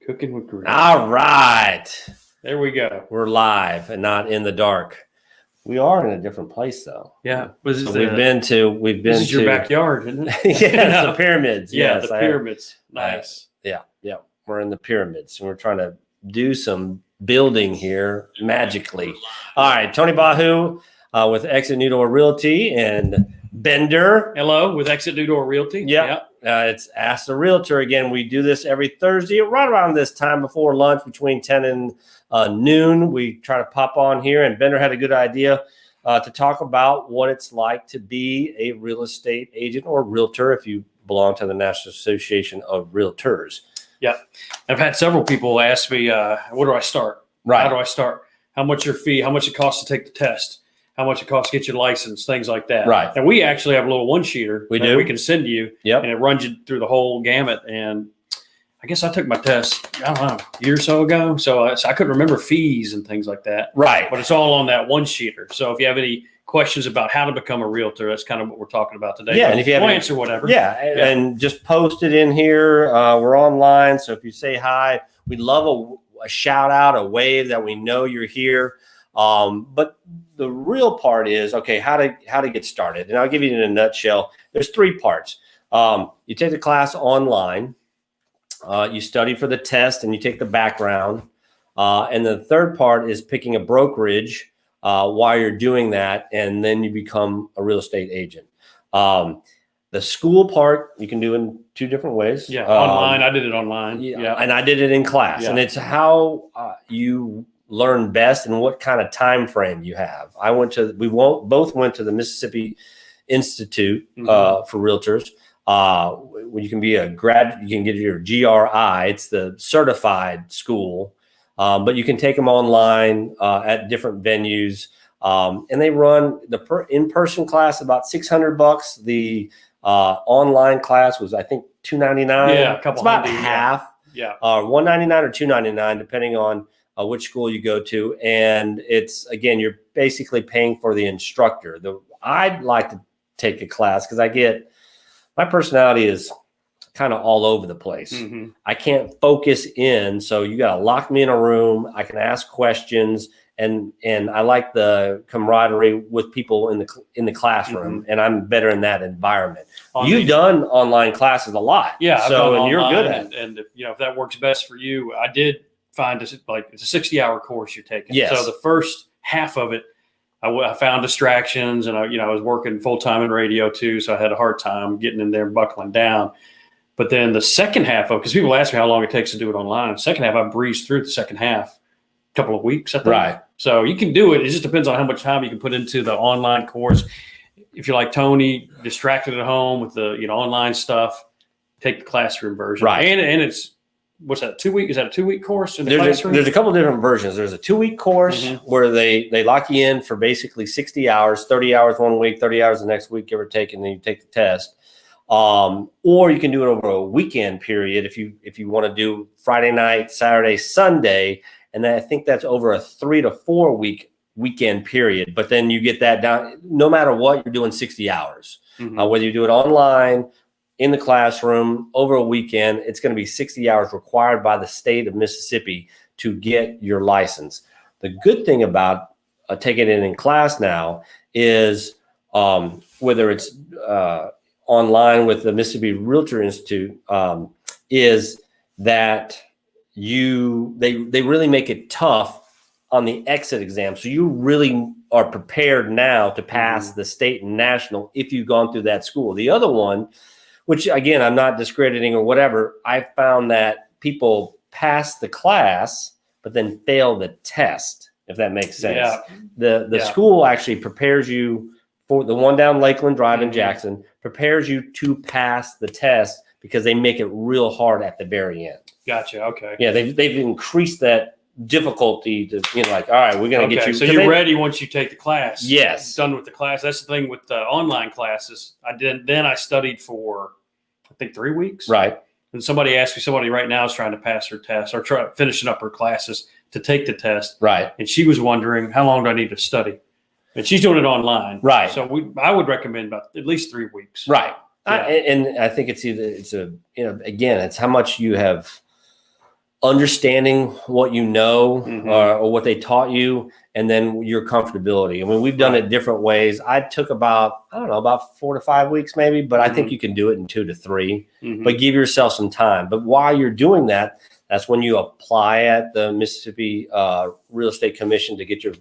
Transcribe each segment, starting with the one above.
Cooking with Grease. All right. There we go. We're live and not in the dark. We are in a different place though. Yeah. We've been to This is your backyard, isn't it? Yes, the pyramids. Yeah, yes, the pyramids. Nice. Yeah. We're in the pyramids and we're trying to do some building here magically. All right, Tony Bahu with Exit New Door Realty and Bender. Hello, with Exit New Door Realty. Yep. It's Ask the Realtor again. We do this every Thursday right around this time before lunch between 10 and noon. We try to pop on here, and Bender had a good idea to talk about what it's like to be a real estate agent or realtor if you belong to the National Association of Realtors. Yeah. I've had several people ask me, where do I start? Right. How do I start? How much your fee? How much it costs to take the test? How much it costs to get your license? Things like that. Right. And we actually have a little one-sheeter we can send you. Yep. And it runs you through the whole gamut. And I guess I took my test, I don't know, a year or so ago. So I couldn't remember fees and things like that. Right. But it's all on that one-sheeter. So if you have any questions about how to become a realtor, that's kind of what we're talking about today. Yeah, but and if you we'll have answer whatever. Yeah, and just post it in here. We're online, so if you say hi, we'd love a shout out, a wave that we know you're here. But the real part is, okay, how to get started. And I'll give you in a nutshell. There's three parts. You take the class online, you study for the test, and you take the background. And the third part is picking a brokerage while you're doing that, and then you become a real estate agent. The school part you can do in two different ways. Yeah, online. I did it online. Yeah, and I did it in class. Yeah. And it's how you learn best and what kind of time frame you have. We both went to the Mississippi Institute for Realtors. When you can be a grad, you can get your GRI. It's the certified school. But you can take them online at different venues, and they run the in-person class about $600. The online class was, I think, $299. Yeah, it's about half. Yeah, $199 or $299, depending on which school you go to. And it's, again, you're basically paying for the instructor. I'd like to take a class because my personality is kind of all over the place. Mm-hmm. I can't focus in, so you got to lock me in a room. I can ask questions, and I like the camaraderie with people in the classroom, and I'm better in that environment. You've done online classes a lot, yeah. So and you're good at it. And if that works best for you, I did find it's a 60-hour course you're taking. Yes. So the first half of it, I found distractions, and I was working full time in radio too, so I had a hard time getting in there and buckling down. But then the second half because people ask me how long it takes to do it online. The second half, I breezed through the second half, a couple of weeks, I think. Right. So you can do it. It just depends on how much time you can put into the online course. If you're like Tony, distracted at home with the online stuff, take the classroom version. Right. And it's, what's that, 2 week? Is that a 2-week course in the there's classroom? There's a couple different versions. There's a 2-week course where they lock you in for basically 60 hours, 30 hours one week, 30 hours the next week, give or take, and then you take the test. Or you can do it over a weekend period if you want to do Friday night, Saturday, Sunday, and then I think that's over a 3 to 4 week weekend period. But then you get that down. No matter what, you're doing 60 hours. Whether you do it online, in the classroom, over a weekend, it's going to be 60 hours required by the state of Mississippi to get your license. The good thing about taking it in class now is whether it's online with the Mississippi Realtor Institute, is that they really make it tough on the exit exam. So you really are prepared now to pass the state and national if you've gone through that school. The other one, which again, I'm not discrediting or whatever, I found that people pass the class but then fail the test, if that makes sense. Yeah. The school actually prepares you for the one down Lakeland Drive in Jackson, prepares you to pass the test because they make it real hard at the very end. Gotcha. Okay. Yeah, they've increased that difficulty to, like, all right, we're going to get you. So you're ready once you take the class. Yes. Done with the class. That's the thing with the online classes. I studied for, I think, 3 weeks. Right. And somebody right now is trying to pass her test or finishing up her classes to take the test. Right. And she was wondering, how long do I need to study? And she's doing it online. Right. So I would recommend about at least 3 weeks. Right. Yeah. And I think again, it's how much you have understanding what you know Mhm. or what they taught you, and then your comfortability. I mean, we've done it different ways. I took about 4 to 5 weeks maybe, but I think you can do it in 2 to 3. But give yourself some time. But while you're doing that, that's when you apply at the Mississippi Real Estate Commission to get your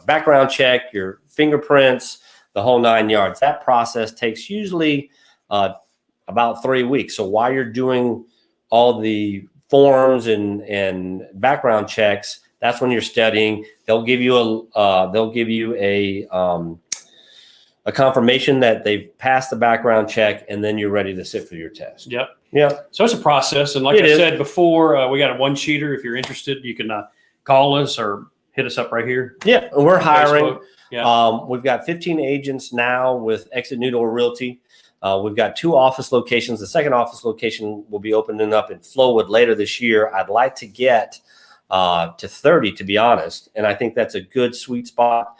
background check, your fingerprints, the whole 9 yards. That process takes usually about 3 weeks. So while you're doing all the forms and background checks, that's when you're studying. They'll give you a confirmation that they've passed the background check, and then you're ready to sit for your test. Yep. Yeah. So it's a process, and like I said before, we got a one-sheeter. If you're interested, you can call us or hit us up right here. Yeah, we're hiring. Facebook. Yeah. We've got 15 agents now with Exit Noodle Realty. We've got 2 office locations. The second office location will be opening up in Flowood later this year. I'd like to get to 30, to be honest. And I think that's a good sweet spot,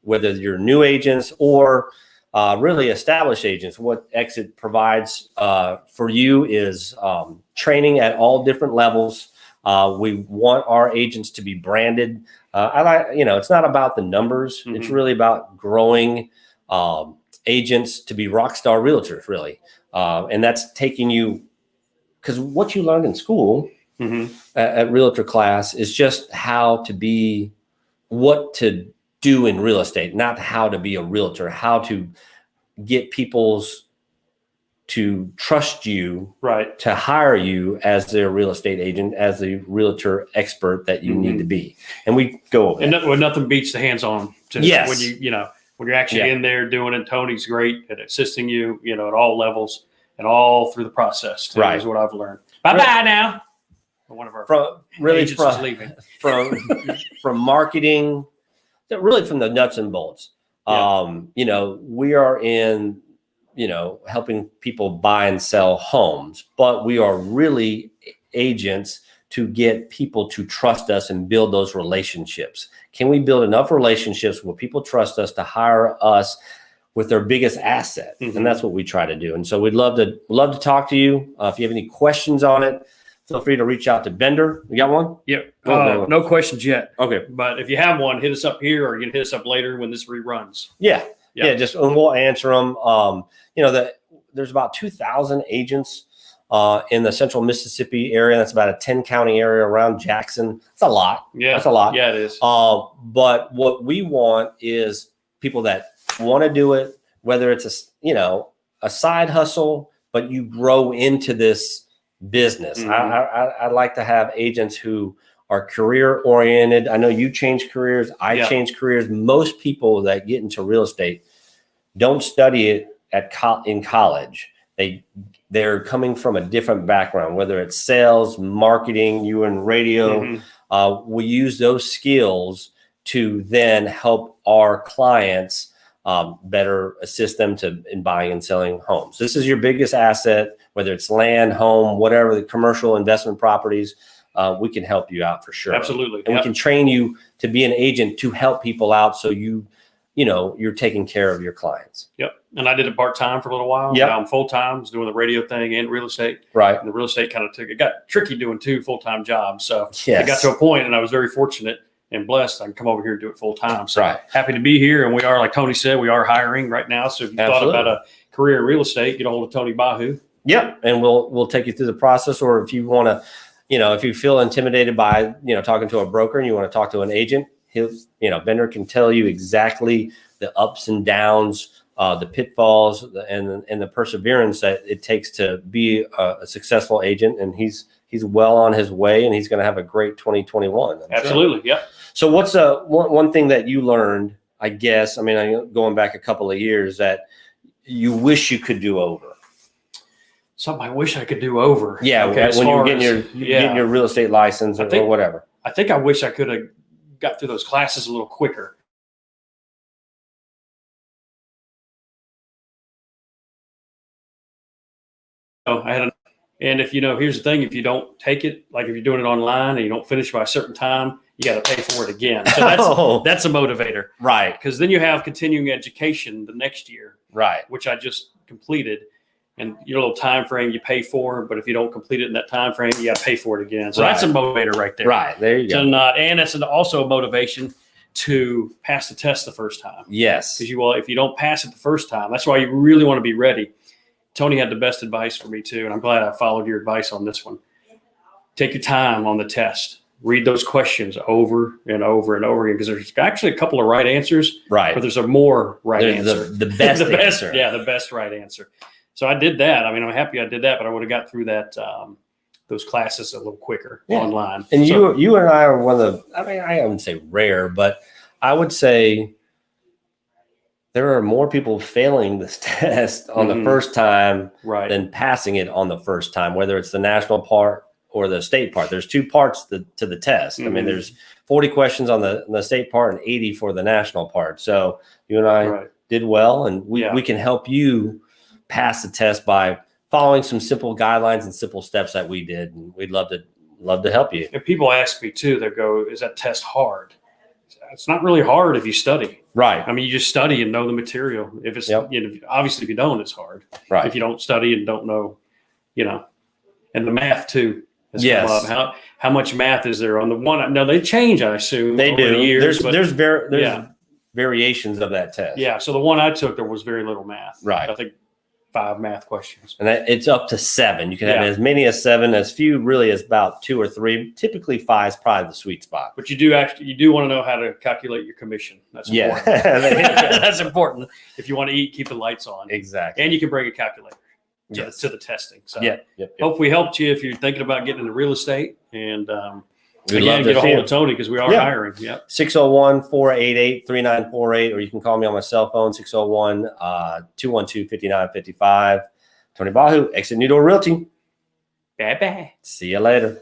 whether you're new agents or really established agents. What Exit provides for you is training at all different levels. We want our agents to be branded. It's not about the numbers. It's really about growing agents to be Rockstar realtors, really. And that's taking you, because what you learned in school at realtor class is just how to be, what to do in real estate, not how to be a realtor, how to get people's to trust you, right, to hire you as their real estate agent, as the realtor expert that you need to be. And we go over and nothing beats the hands-on. Yes. When you're actually in there doing it. Tony's great at assisting you, at all levels and all through the process too, is what I've learned. Bye-bye now. One of our agents is leaving. From marketing, really from the nuts and bolts. We are in, helping people buy and sell homes, but we are really agents to get people to trust us and build those relationships. Can we build enough relationships where people trust us to hire us with their biggest asset? And that's what we try to do. And so we'd love to talk to you. If you have any questions on it, feel free to reach out to Bender. You got one? Yep. No questions yet. Okay. But if you have one, hit us up here, or you can hit us up later when this reruns. Yeah. And we'll answer them. There's about 2,000 agents in the central Mississippi area. That's about a 10-county area around Jackson. That's a lot. Yeah. That's a lot. Yeah, it is. But what we want is people that want to do it, whether it's a side hustle, but you grow into this business. I'd like to have agents who are career oriented. I know you changed careers. I changed careers. Most people that get into real estate don't study it in college. They're coming from a different background, whether it's sales, marketing, you in radio. We use those skills to then help our clients better assist them in buying and selling homes. This is your biggest asset, whether it's land, home, whatever, the commercial investment properties. We can help you out for sure. Absolutely. And we can train you to be an agent to help people out, so you're taking care of your clients. Yep. And I did it part-time for a little while. Yep. Now I'm full-time, was doing the radio thing and real estate. Right. And the real estate it got tricky doing 2 full-time jobs. So Yes. it got to a point, and I was very fortunate and blessed. I can come over here and do it full-time. So happy to be here. And we are, like Tony said, we are hiring right now. So if you thought about a career in real estate, get a hold of Tony Bahu. Yep. And we'll take you through the process. Or if you want to, if you feel intimidated by, talking to a broker and you want to talk to an agent, Bender can tell you exactly the ups and downs, the pitfalls, and the perseverance that it takes to be a successful agent. And he's well on his way, and he's going to have a great 2021. Absolutely. Sure. Yep. So what's one thing that you learned, I guess, going back a couple of years, that you wish you could do over? Something I wish I could do over. Yeah. Okay, when you were getting your real estate license or whatever. I think I wish I could have got through those classes a little quicker. And if here's the thing: if you don't take it, like if you're doing it online and you don't finish by a certain time, you got to pay for it again. So that's a motivator, right? Because then you have continuing education the next year, right? Which I just completed, and your little time frame you pay for, but if you don't complete it in that time frame, you got to pay for it again. So that's a motivator right there. Right. There you go. So and it's also a motivation to pass the test the first time. Yes. Because if you don't pass it the first time, that's why you really want to be ready. Tony had the best advice for me too, and I'm glad I followed your advice on this one. Take your time on the test. Read those questions over and over and over again, because there's actually a couple of right answers, right? But there's a more right answer. The best answer. Yeah, the best right answer. So I did that. I mean, I'm happy I did that, but I would have got through that those classes a little quicker online. And you and I are one of the, I mean, I wouldn't say rare, but I would say there are more people failing this test on the first time than passing it on the first time, whether it's the national part or the state part. There's two parts to the test. I mean, there's 40 questions on the state part and 80 for the national part. So you and I did well, and we can help you pass the test by following some simple guidelines and simple steps that we did. And we'd love to help you. And people ask me too, they go, is that test hard? It's not really hard if you study. Right. I mean, you just study and know the material. If it's, obviously if you don't, it's hard. Right. If you don't study and don't know, and the math too. Yes. How much math is there on the one? No, they change, I assume. They do. The years, there's variations of that test. Yeah. So the one I took, there was very little math. Right. I think 5 math questions. And it's up to 7. You can have as many as 7, as few really as about 2 or 3. Typically 5 is probably the sweet spot. But you do want to know how to calculate your commission. That's important. That's important. If you want to eat, keep the lights on. Exactly. And you can bring a calculator to the testing. So yep. Hope we helped you if you're thinking about getting into real estate. And we'd again, love to get a hold of Tony, because we are hiring. Yep. 601-488-3948, or you can call me on my cell phone, 601-212-5955. Tony Bahu, Exit New Door Realty. Bye-bye. See you later.